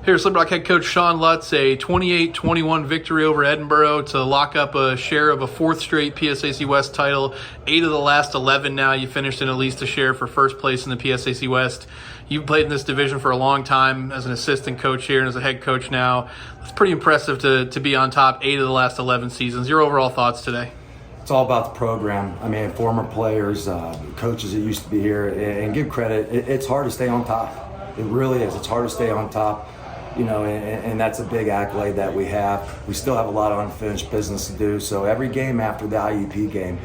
Here, Slippery Rock head coach Shawn Lutz, a 28-21 victory over Edinboro to lock up a share of a fourth straight PSAC West title. 8 of the last 11 now. You finished in at least a share for first place in the PSAC West. You've played in this division for a long time as an assistant coach here and as a head coach now. It's pretty impressive to be on top 8 of the last 11 seasons. Your overall thoughts today? It's all about the program. I mean, former players, coaches that used to be here, and give credit. It's hard to stay on top. It really is. It's hard to stay on top. You know, and that's a big accolade that we have. We still have a lot of unfinished business to do. So every game after the IUP game,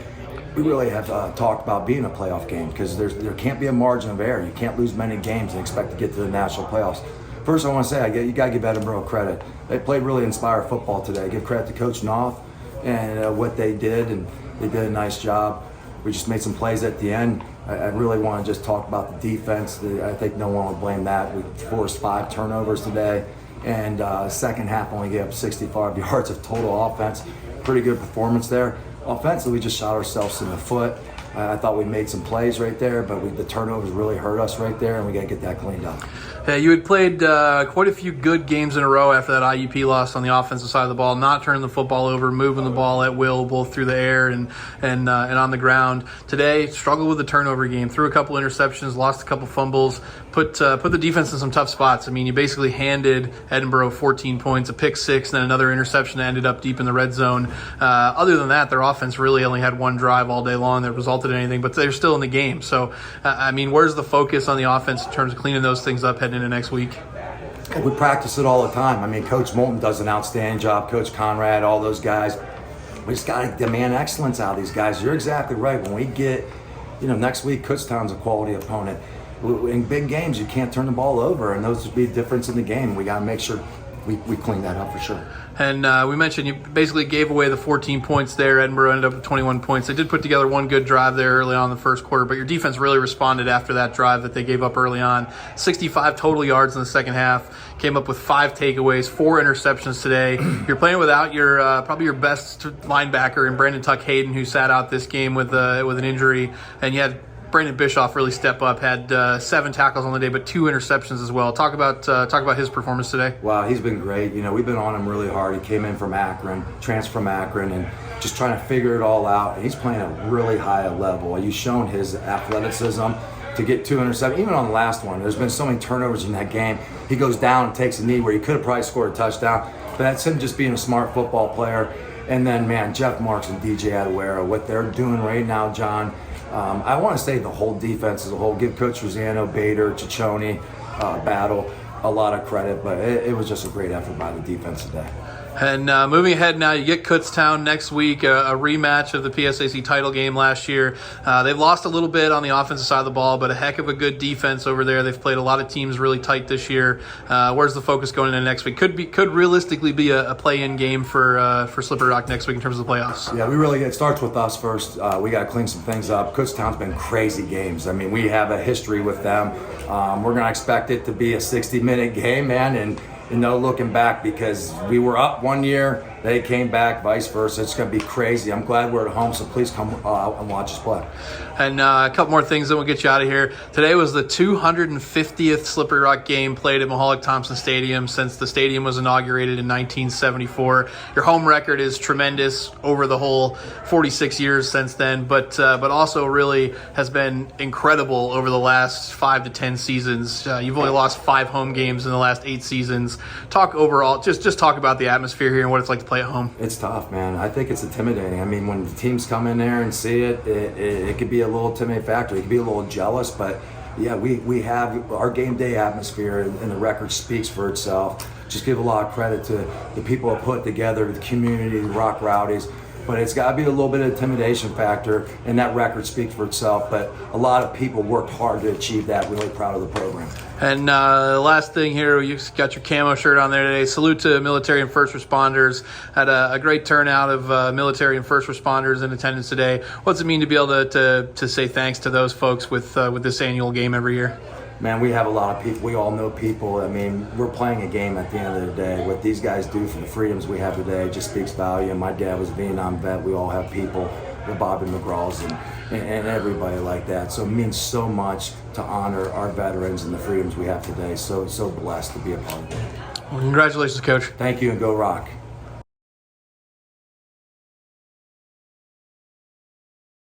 we really have talked about being a playoff game because there can't be a margin of error. You can't lose many games and expect to get to the national playoffs. First, I want to say you got to give Edinboro credit. They played really inspired football today. Give credit to Coach Knopf and what they did, and they did a nice job. We just made some plays at the end. I really want to just talk about the defense. I think no one would blame that. We forced 5 turnovers today, and second half only gave up 65 yards of total offense. Pretty good performance there. Offensively, we just shot ourselves in the foot. I thought we made some plays right there, but the turnovers really hurt us right there, and we got to get that cleaned up. Yeah, you had played quite a few good games in a row after that IUP loss on the offensive side of the ball, not turning the football over, moving the ball at will, both through the air and on the ground. Today, struggled with the turnover game, threw a couple interceptions, lost a couple fumbles, put the defense in some tough spots. I mean, you basically handed Edinboro 14 points, a pick 6, and then another interception that ended up deep in the red zone. Other than that, their offense really only had one drive all day long that resulted in anything, but they're still in the game. So, I mean, where's the focus on the offense in terms of cleaning those things up heading into next week? We practice it all the time. I mean, Coach Moulton does an outstanding job, Coach Conrad, all those guys. We just got to demand excellence out of these guys. You're exactly right. When we get, next week, Kutztown's a quality opponent. In big games, you can't turn the ball over, and those would be a difference in the game. We got to make sure we clean that up for sure. And we mentioned you basically gave away the 14 points there. Edinboro ended up with 21 points. They did put together one good drive there early on in the first quarter, but your defense really responded after that drive that they gave up early on. 65 total yards in the second half. Came up with 5 takeaways, 4 interceptions today. You're playing without your probably your best linebacker in Brandon Tuck Hayden, who sat out this game with an injury, and you had Brandon Bischoff really step up, had 7 tackles on the day, but 2 interceptions as well. Talk about his performance today. Wow, he's been great. We've been on him really hard. He came in from Akron, transferred from Akron, and just trying to figure it all out. And he's playing at a really high level. He's shown his athleticism to get 2 interceptions. Even on the last one, there's been so many turnovers in that game. He goes down and takes a knee where he could have probably scored a touchdown. But that's him just being a smart football player. And then, man, Jeff Marks and DJ Adewera, what they're doing right now, John. I want to say the whole defense as a whole. Give Coach Rosano, Bader, Ciccone, Battle a lot of credit, but it was just a great effort by the defense today. And moving ahead now, you get Kutztown next week, a rematch of the PSAC title game last year. They've lost a little bit on the offensive side of the ball, but a heck of a good defense over there. They've played a lot of teams really tight this year. Where's the focus going into next week? Could realistically be a play-in game for Slippery Rock next week in terms of the playoffs. Yeah, it starts with us first. We got to clean some things up. Kutztown's been crazy games. I mean, we have a history with them. We're going to expect it to be a 60-minute game, man, and no looking back, because we were up one year, they came back, vice versa. It's going to be crazy. I'm glad we're at home, so please come out and watch us play. And a couple more things, then we'll get you out of here. Today was the 250th Slippery Rock game played at Mahalik Thompson Stadium since the stadium was inaugurated in 1974. Your home record is tremendous over the whole 46 years since then, but also really has been incredible over the last 5 to 10 seasons. You've only lost 5 home games in the last 8 seasons. Talk overall, just talk about the atmosphere here and what it's like to play at home. It's tough, man. I think it's intimidating. I mean, when the teams come in there and see it could be a little intimidating factor. It could be a little jealous, but yeah, we have our game day atmosphere, and the record speaks for itself. Just give a lot of credit to the people who put together, the community, the Rock Rowdies. But it's got to be a little bit of intimidation factor, and that record speaks for itself. But a lot of people worked hard to achieve that. Really proud of the program. And last thing here, you got your camo shirt on there today. Salute to military and first responders. Had a great turnout of military and first responders in attendance today. What's it mean to be able to say thanks to those folks with this annual game every year? Man, we have a lot of people. We all know people. I mean, we're playing a game at the end of the day. What these guys do for the freedoms we have today just speaks value. And my dad was a Vietnam vet. We all have people. The Bobby McGraws, and and everybody like that. So it means so much to honor our veterans and the freedoms we have today. So blessed to be a part of it. Well, congratulations, Coach. Thank you, and go Rock.